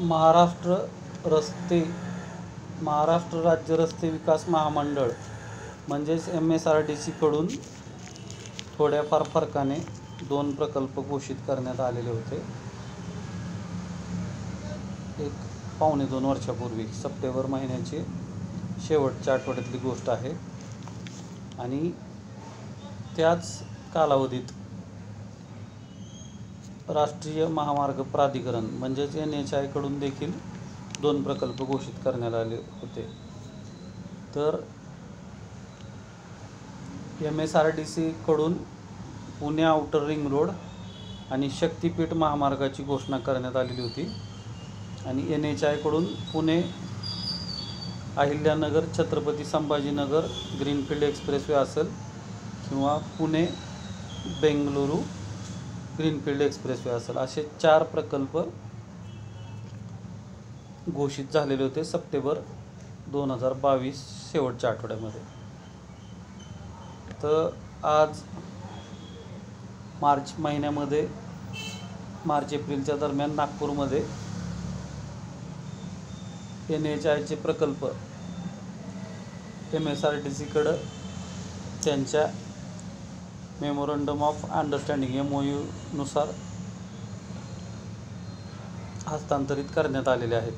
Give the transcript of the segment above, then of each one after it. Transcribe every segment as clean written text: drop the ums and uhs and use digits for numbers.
महाराष्ट्र रस्ते महाराष्ट्र राज्य रस्ते विकास महामंडळ म्हणजेच MSRDCकडून थोड्याफार फरकाने 2 प्रकल्प घोषित करण्यात आलेले होते. एक पावणे 2 वर्षापूर्वी सप्टेंबर महिन्याची शेवटच्या आठवड्यातली गोष्ट आहे. आणि त्याच कालावधीत राष्ट्रीय महामार्ग प्राधिकरण म्हणजेच NHAI कडून देखील 2 प्रकल्प घोषित करण्यात आले होते. तर MSRDC कडून पुणे आउटर रिंग रोड आणि शक्तिपीठ महामार्गाची घोषणा करण्यात आलेली होती. आणि NHAI कडून पुणे अहिल्यानगर छत्रपती संभाजीनगर ग्रीनफील्ड एक्सप्रेसवे असेल किंवा पुणे बेंगलुरू ग्रीनफील्ड एक्सप्रेसवे असेल, असे 4 प्रकल्प घोषित झालेले होते सप्टेंबर 2022 शेवटच्या आठवड्यामध्ये. तर आज मार्च महिन्यामध्ये मार्च एप्रिलच्या दरम्यान नागपूरमध्ये NHAIचे प्रकल्प MSRDCकडं त्यांच्या मेमोरंडम ऑफ अंडरस्टँडिंग MOU नुसार हस्तांतरित करण्यात आलेले आहेत.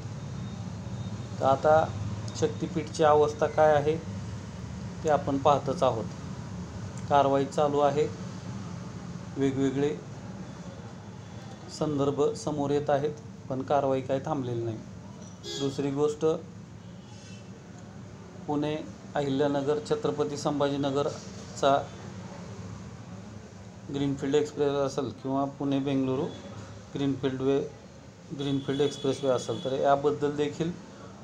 तर आता शक्तिपीठची अवस्था काय आहे ते आपण पाहतच आहोत. कारवाई चालू आहे, वेगवेगळे संदर्भ समोर येत आहेत, पण कारवाई काही थांबलेली नाही. दुसरी गोष्ट, पुणे अहिल्यानगर छत्रपती संभाजीनगरचा ग्रीनफील्ड एक्सप्रेस असेल किंवा पुणे बेंगलुरू ग्रीनफील्ड एक्सप्रेसवे असेल, तर याबद्दल देखील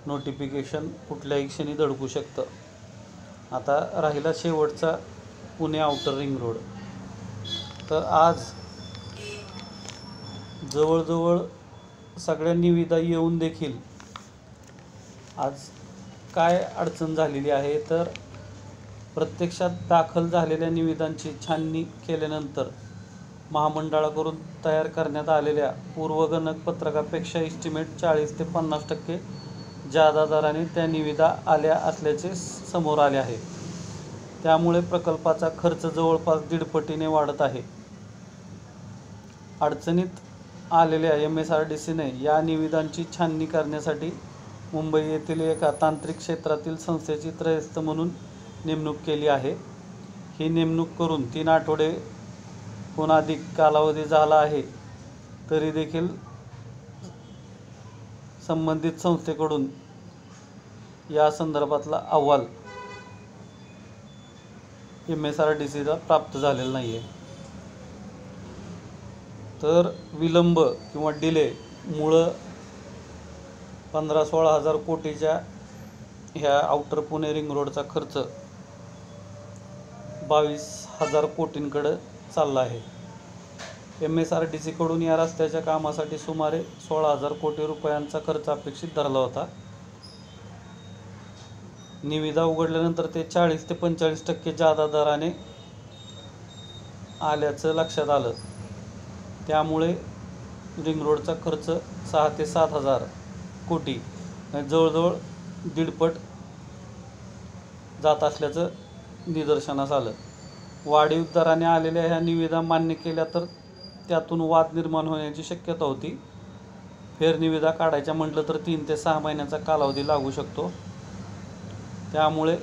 नोटिफिकेशन कुठल्याही क्षणी धडकू शकतं. आता राहिला शेवटचा पुणे आउटर रिंग रोड. तर आज जवळजवळ सगळ्या निविदा येऊन देखील आज काय अडचण झालेली आहे, तर प्रत्यक्षात दाखल झालेल्या निविदांची छाननी केल्यानंतर महामंडळाकडून तयार करण्यात आलेल्या पूर्वगणक पत्रकापेक्षा इस्टिमेट 40 ते 50% जादा दराने त्या निविदा आल्या असल्याचे समोर आले आहे. त्यामुळे प्रकल्पाचा खर्च जवळपास 1.5 पटीने वाढत आहे. अडचणीत आलेल्या MSRDCने या निविदांची छाननी करण्यासाठी मुंबई येथील एका तांत्रिक क्षेत्रातील संस्थेची त्रयस्थ म्हणून नेमणूक केली आहे. ही नेमणूक करून 3 आठवडेहून अधिक कालावधी झाला आहे, तरी देखील संबंधित संस्थेकडून या संदर्भातला अहवाल MSRDCला प्राप्त झालेला नाही आहे. तर विलंब किंवा डिले मुळं 15-16 हजार कोटीच्या ह्या आउटर पुणे रिंग रोडचा खर्च 22,000 कोटींकडे चालला आहे. MSRDCकडून या रस्त्याच्या कामासाठी सुमारे 16,000 कोटी रुपयांचा खर्च अपेक्षित धरला होता. निविदा उघडल्यानंतर ते 40 ते 45% जादा दराने आल्याचं लक्षात आलं. त्यामुळे रिंग रोडचा खर्च 6 ते 7 हजार कोटी जवळजवळ 1.5 पट जात असल्याचं निदर्शनास आलं. वाढीव दराने आलेल्या ह्या निविदा मान्य केल्या तर त्यातून वाद निर्माण होण्याची शक्यता होती. फेरनिविदा काढायच्या म्हटलं तर 3 ते 6 महिन्याचा कालावधी लागू शकतो. त्यामुळे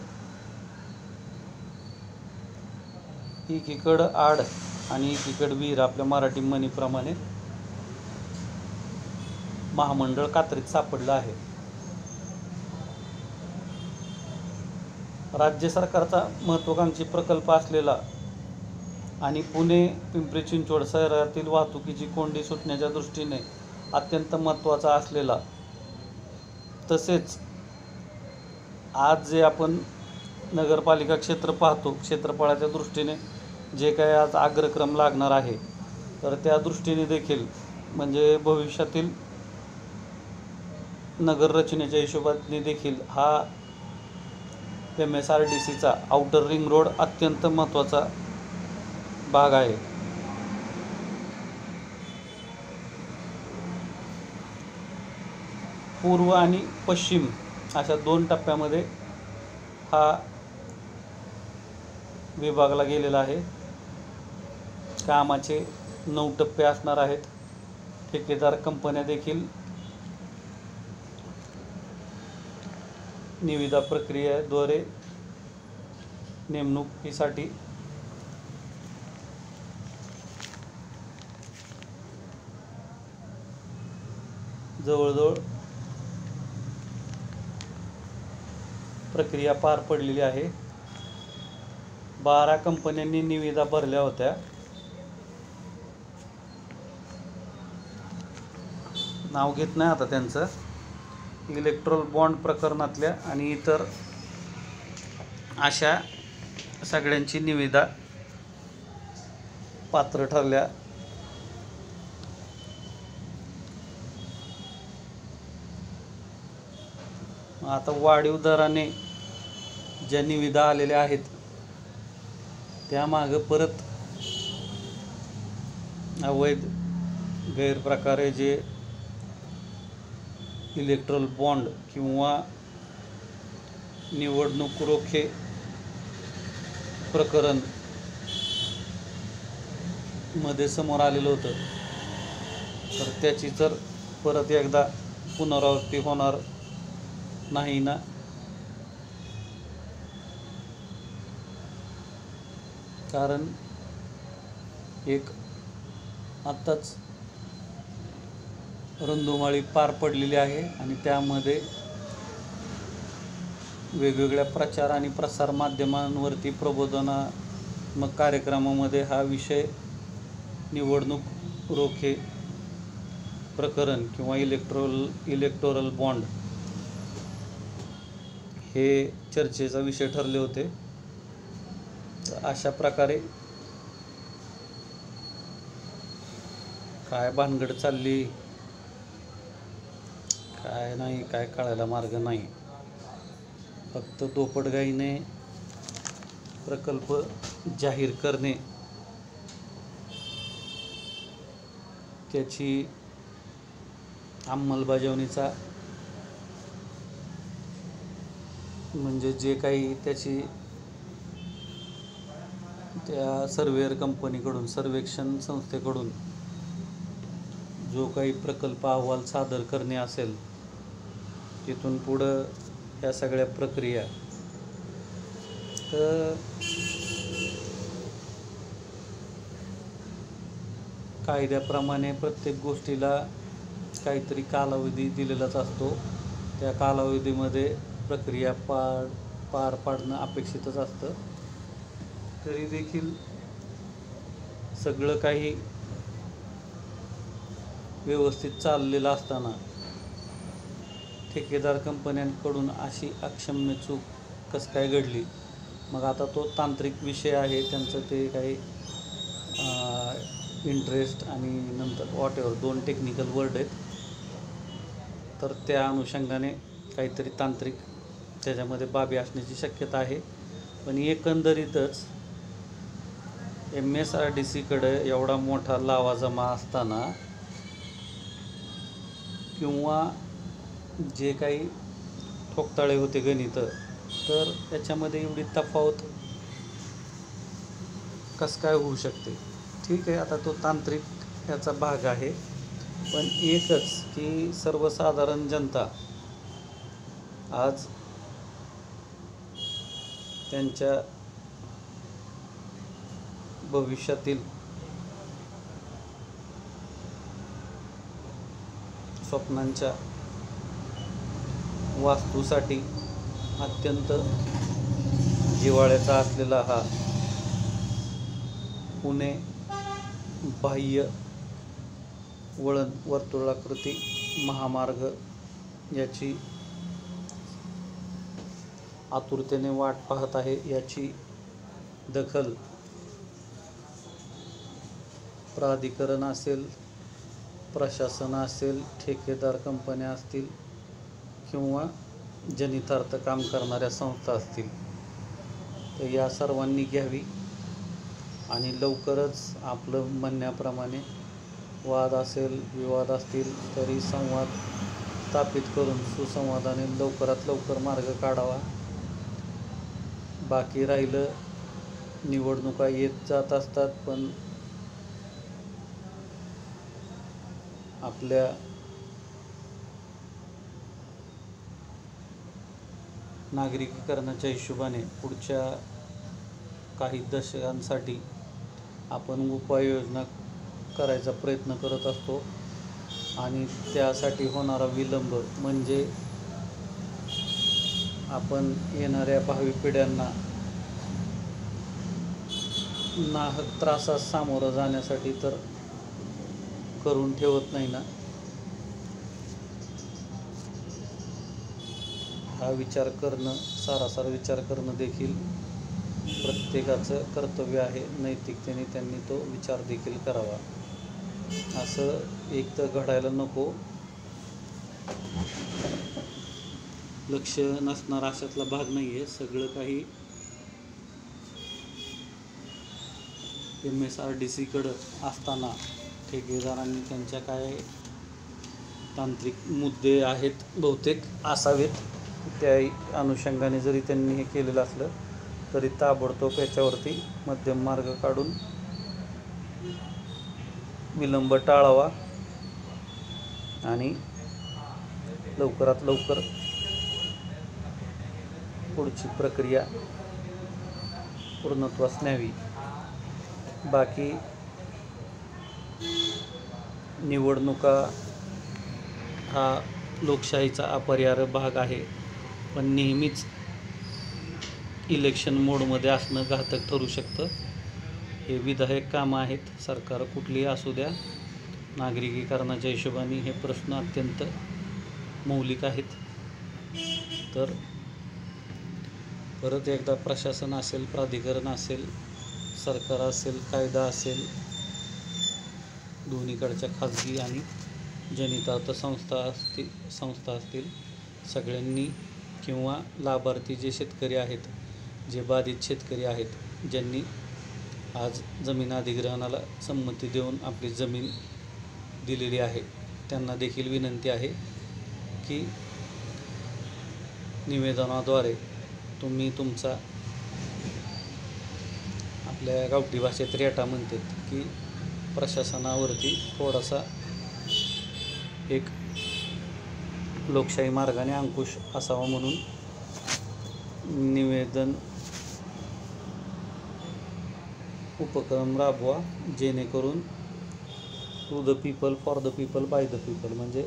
एकीकडं आड आणि एकीकडं विहीर, आपल्या मराठी म्हणीप्रमाणे महामंडळ कात्रीत सापडलं आहे. राज्य सरकारचा महत्त्वाकांक्षी प्रकल्प असलेला आणि पुणे पिंपरी चिंचवड शहरातील वाहतुकीची कोंडी सुटण्याच्या दृष्टीने अत्यंत महत्त्वाचा असलेला, तसेच आज जे आपण नगरपालिका क्षेत्र पाहतो, क्षेत्रफळाच्या दृष्टीने जे काही आज अग्रक्रम लागणार आहे, तर त्या दृष्टीने देखील म्हणजे भविष्यातील नगर रचनेच्या हिशोबाने देखील हा MSRDCचा आउटर रिंग रोड अत्यंत महत्त्वाचा भाग आहे. पूर्व आणि पश्चिम अशा 2 टप्प्यामध्ये हा विभागला गेलेला आहे. कामाचे 9 टप्पे असणार आहेत. ठेकेदार कंपन्या देखील निविदा प्रक्रियेद्वारे नेमणुकीसाठी जवळजवळ प्रक्रिया पार पडलेली आहे. 12 कंपन्यांनी निविदा भरल्या होत्या. नाव घेत नाही आता त्यांचं. इलेक्ट्रोल बॉन्ड प्रकरणातल्या आणि इतर अशा सगळ्यांची निविदा पात्र ठरल्या. आता वाढीव दराने ज्या निविदा आलेल्या आहेत त्यामागं परत अवैध गैरप्रकारे जे इलेक्ट्रोल बॉन्ड किंवा निवडणूक रोखे प्रकरण मध्ये समोर आलेलं होतं, तर त्याची तर परत एकदा पुनरावृत्ती होणार नाही ना. कारण एक आत्ताच रणधुमाळी पार पडलेली आहे आणि त्यामध्ये वेगवेगळ्या प्रचार आणि प्रसार माध्यमांवरती प्रबोधनात्मक कार्यक्रमामध्ये हा विषय निवडणूक रोखे प्रकरण किंवा इलेक्टोरल बॉन्ड हे चर्चेचा विषय ठरले होते. अशा प्रकारे काय भानगड चालली काय नाही काय कळायला मार्ग नाही. फक्त दोपटगाईने प्रकल्प जाहीर करणे, त्याची अंमलबजावणीचा म्हणजे जे काही त्याची त्या सर्वेअर कंपनीकडून सर्वेक्षण संस्थेकडून जो काही प्रकल्प अहवाल सादर करणे असेल, तिथून पुढं ह्या सगळ्या प्रक्रिया तर कायद्याप्रमाणे प्रत्येक गोष्टीला काहीतरी कालावधी दिलेलाच असतो. त्या कालावधीमध्ये प्रक्रिया पार पाडणं अपेक्षितच असतं. तरी देखील सगळं काही व्यवस्थित चाललेलं असताना ठेकेदार कंपन्यांकडून अशी अक्षम्य चूक कसं काय घडली. मग आता तो तांत्रिक विषय आहे त्यांचं, ते काही इंटरेस्ट आणि नंतर वॉटेवर 2 टेक्निकल वर्ड आहेत, तर त्या अनुषंगाने काहीतरी तांत्रिक त्याच्यामध्ये बाबी असण्याची शक्यता आहे. पण एकंदरीतच MSRDCकडे एवढा मोठा लावाजमा असताना किंवा जे काही ठोकताळे होते गणित, तर त्याच्यामध्ये एवढी तफावत कसं काय होऊ शकते. ठीक आहे, आता तो तांत्रिक याचा भाग आहे. पण एकच की सर्वसाधारण जनता आज त्यांच्या भविष्यातील स्वप्नांच्या वास्तूसाठी अत्यंत जिव्हाळ्याचा असलेला हा पुणे बाह्य वळण वर्तुळाकृती महामार्ग याची आतुरतेने वाट पाहत आहे. याची दखल प्राधिकरण असेल, प्रशासन असेल, ठेकेदार कंपन्या असतील किंवा जनितार्थ काम करणाऱ्या संस्था असतील, तर या सर्वांनी घ्यावी आणि लवकरच आपलं म्हणण्याप्रमाणे वाद असेल, विवाद असतील तरी संवाद स्थापित करून सुसंवादाने लवकरात लवकर मार्ग काढावा. बाकी राहिलं, निवडणुका येत जात असतात, पण आपल्या नागरिकीकरणाच्या हिशोबाने पुढच्या काही दशकांसाठी आपण उपाययोजना करायचा प्रयत्न करत असतो आणि त्यासाठी होणारा विलंब म्हणजे आपण येणाऱ्या भावी पिढ्यांना नाहक त्रासास सामोरं जाण्यासाठी तर करून ठेवत नाही ना. हा विचार करणं, सारासार विचार करणं देखील प्रत्येकाचं कर्तव्य आहे. नैतिकतेने त्यांनी तो विचार देखील करावा. असं एक तर घडायला नको, लक्ष नसणारा अशातला भाग नाही आहे. सगळं काही MSRDCकडं असताना ठेकेदारांनी त्यांच्या काय तांत्रिक मुद्दे आहेत बहुतेक असावेत, त्या अनुषंगाने जरी त्यांनी हे केलेलं असलं तरी ताबडतोब याच्यावरती मध्यम मार्ग काढून विलंब टाळावा आणि लवकरात लवकर पुढची प्रक्रिया पूर्णत्वास न्यावी. बाकी निवडणुका हा लोकशाहीचा अपरिहार्य भाग आहे, पण नेहमीच इलेक्शन मोडमध्ये असणं घातक ठरू शकतं. हे विधायक कामं आहेत, सरकार कुठलीही असू द्या. नागरिकीकरणाच्या हिशोबाने हे प्रश्न अत्यंत मौलिक आहेत. तर परत एकदा प्रशासन असेल, प्राधिकरण असेल, सरकार असेल, कायदा असेल, दोन्हीकडच्या खाजगी आणि जनहितार्थ संस्था असतील, सगळ्यांनी किंवा लाभार्थी जे शेतकरी आहेत, जे बाधित शेतकरी आहेत, ज्यांनी आज जमीन अधिग्रहणाला संमती देऊन आपली जमीन दिलेली आहे, त्यांना देखील विनंती आहे की निवेदनाद्वारे तुम्ही तुमचा, आपल्या गावठी भाषेत रेटा म्हणतात, की प्रशासनावरती थोडासा एक लोकशाही मार्गाने अंकुश असावा म्हणून निवेदन उपक्रम राबवा, जेणेकरून to the people, for the people, by the people, म्हणजे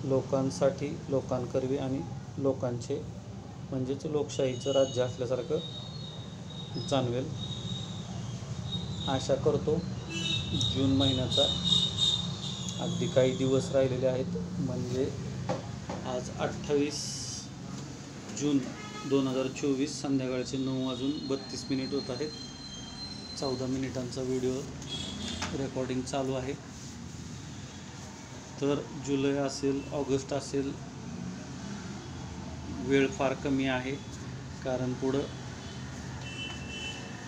लोकांसाठी, लोकांकरवी आणि लोकांचे, म्हणजेच लोकशाहीचं राज्य असल्यासारखं जाणवेल. आशा करतो जून महिन्याचा अगदी काही दिवस राहिलेले आहेत, म्हणजे आज 28 जून 2024 संध्याकाळचे 9:32 होत आहेत. 14 मिनिटांचा व्हिडिओ रेकॉर्डिंग चालू आहे. तर जुलै असेल, ऑगस्ट असेल, वेळ फार कमी आहे, कारण पुढं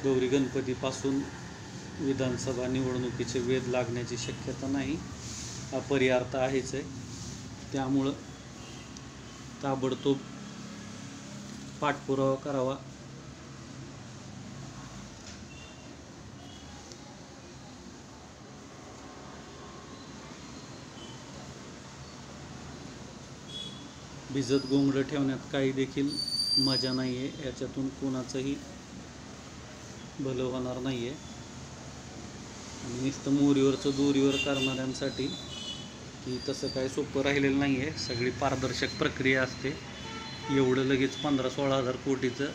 गौरी गणपतीपासून विधानसभा निवडणुकीचे वेध लागण्याची शक्यता नाही, अपरिहार्य आहेच आहे. त्यामुळं ताबडतोब पाठपुरावा करावा. भिजत गोंगडं ठेवण्यात काही देखील मजा नाही आहे. याच्यातून कोणाचंही भलं होणार नाही आहे. आणि नुसतं मोरीवरचं दोरीवर करणाऱ्यांसाठी की तसं काय सोपं राहिलेलं नाही आहे. सगळी पारदर्शक प्रक्रिया असते. एवढं लगेच 15-16 हजार कोटीचं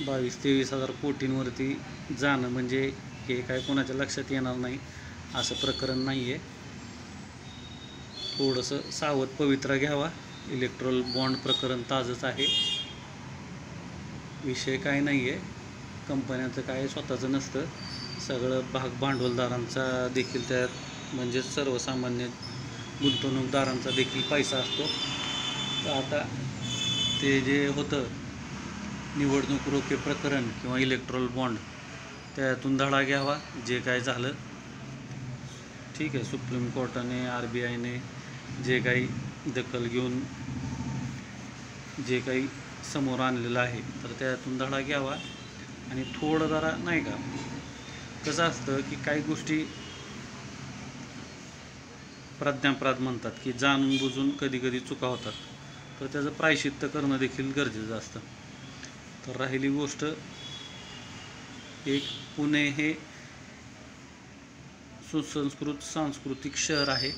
22-23 हजार कोटींवरती जाणं म्हणजे हे काय कोणाच्या लक्षात येणार नाही असं प्रकरण नाही आहे. थोडंसं सावध पवित्रा घ्यावा. इलेक्ट्रॉल बॉन्ड प्रकरण ताजंच आहे, विषय काय नाही आहे. कंपन्याचं काय स्वतःचं नसतं, सगळं भागभांडवलदारांचा देखील त्यात, म्हणजेच सर्वसामान्य गुंतवणूकदारांचा देखील पैसा असतो. तर आता ते जे होतं निवडणूक रोखे प्रकरण किंवा इलेक्ट्रॉल बॉन्ड, त्यातून धडा घ्यावा. जे काय झालं ठीक आहे, सुप्रीम कोर्टाने RBIने जे काही दखल घेऊन जे काही समोर आणलेलं आहे तर त्यातून धडा घ्यावा आणि थोडं जरा नाही का कसं असतं की काही गोष्टी प्रज्ञापराध म्हणतात की जाणून बुजून कधी कधी चुका होतात, तर त्याचं प्रायश्चित्त करणं देखील गरजेचं असतं. तर राहिली गोष्ट एक, पुणे हे सुसंस्कृत सांस्कृतिक शहर आहे,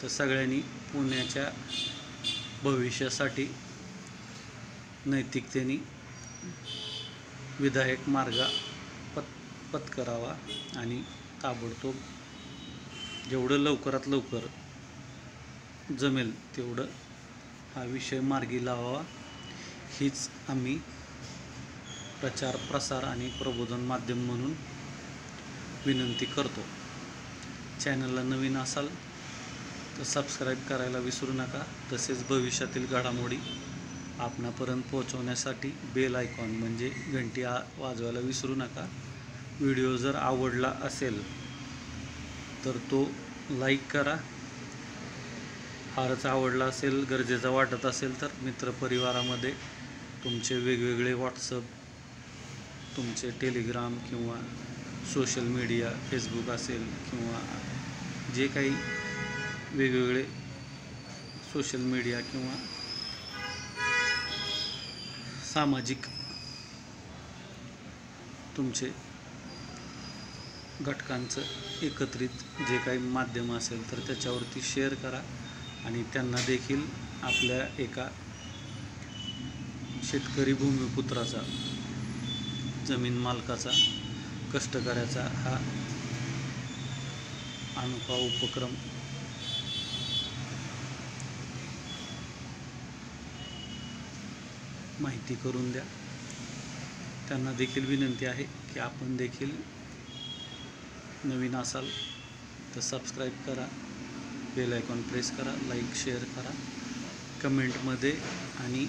तर सगळ्यांनी पुण्याच्या भविष्यासाठी नैतिकतेने विधायक मार्ग पत्करावा आणि ताबडतोब जेवढं लवकरात लवकर जमेल तेवढं हा विषय मार्गी लावावा, हीच आम्ही प्रचार प्रसार आणि प्रबोधन माध्यम म्हणून विनंती करतो. चॅनलला नवीन असाल तर सबस्क्राईब करायला विसरू नका. तसेच भविष्यातील घडामोडी आपणापर्यंत पोहोचवण्यासाठी बेल आयकॉन म्हणजे घंटी वाजवायला विसरू नका. व्हिडिओ जर आवडला असेल तर तो लाईक करा. फारच आवडला असेल, गरजेचा वाटत असेल तर मित्रपरिवारामध्ये तुमचे वेगवेगळे व्हॉट्सअप, तुमचे टेलिग्राम किंवा सोशल मीडिया, फेसबुक असेल किंवा जे काही वेगवेगळे सोशल मीडिया किंवा सामाजिक तुमचे घटकांचं एकत्रित जे काही माध्यम असेल तर त्याच्यावरती शेअर करा आणि त्यांना देखील आपल्या एका शेतकरी भूमिपुत्राचा, जमीन मालकाचा, कष्टकऱ्याचा हा अनोखा उपक्रम माहिती करून द्या. त्यांना देखील विनंती आहे की आपण देखील नवीन असाल तर सबस्क्राईब करा, बेल आयकॉन प्रेस करा, लाईक शेअर करा, कमेंटमध्ये आणि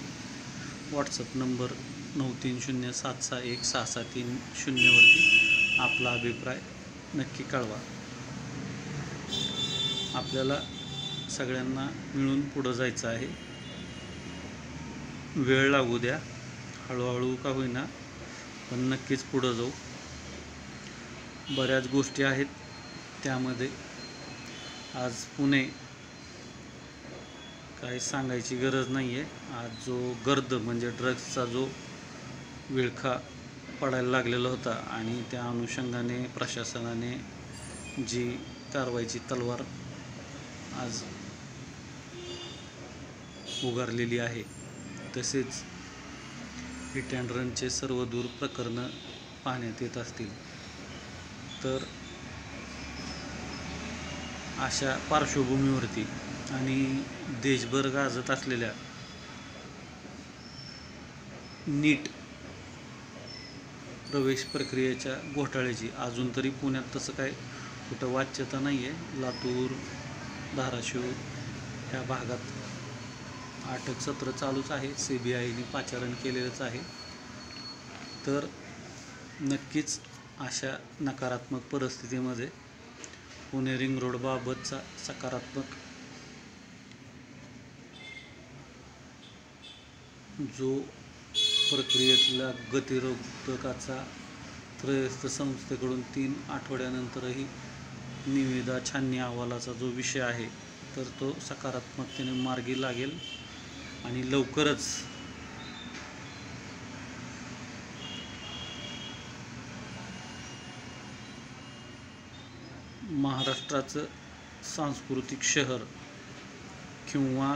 व्हॉट्सअप नंबर 9307616630 वरती आपला अभिप्राय नक्की कळवा. आपल्याला सगळ्यांना मिळून पुढं जायचं आहे. वेळ लागू द्या, हळूहळू का होईना पण नक्कीच पुढं जाऊ. बऱ्याच गोष्टी आहेत त्यामध्ये. आज पुणे काही सांगायची गरज नाही आहे. आज जो गर्द म्हणजे ड्रग्सचा जो विळखा पडायला लागलेला होता आणि त्या अनुषंगाने प्रशासनाने जी कारवाईची तलवार आज उगारलेली आहे, तसेच हिट अँड रनचे सर्व दूर प्रकरणं पाहण्यात येत असतील, तर अशा पार्श्वभूमीवरती आणि देशभर गाजत असलेल्या नीट प्रवेश प्रक्रियेच्या घोटाळ्याची अजून तरी पुण्यात तसं काय कुठं वाच्यता नाही आहे. लातूर, धाराशिव ह्या भागात अटक सत्र चालूच आहे, CBIने पाचारण केलेलंच आहे. तर नक्कीच अशा नकारात्मक परिस्थितीमध्ये पुणे रिंग रोडबाबतचा सकारात्मक जो प्रक्रियेतल्या गतिरोधकाचा त्रयस्थ संस्थेकडून 3 आठवड्यानंतरही निविदा छाननी अहवालाचा जो विषय आहे तर तो सकारात्मकतेने मार्गी लागेल आणि लवकरच महाराष्ट्राचं सांस्कृतिक शहर किंवा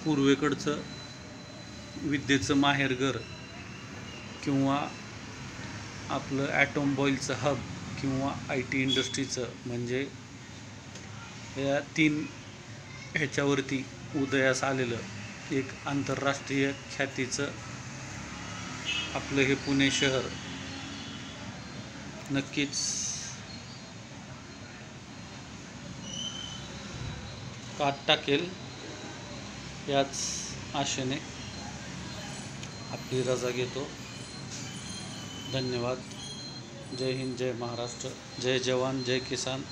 पूर्वेकडचं विद्येचं माहेरघर किंवा आपलं ॲटॉम बॉईलचं हब किंवा IT इंडस्ट्रीचं म्हणजे या 3 ह्याच्यावरती उदयास आलेलं एक आंतरराष्ट्रीय ख्यातीचं आपलं हे पुणे शहर नक्कीच कात टाकेल याच आशेने आपली रजा घेतो. धन्यवाद. जय हिंद, जय महाराष्ट्र, जय जवान, जय किसान,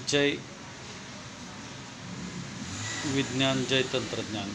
जय विज्ञान, जय तंत्रज्ञान.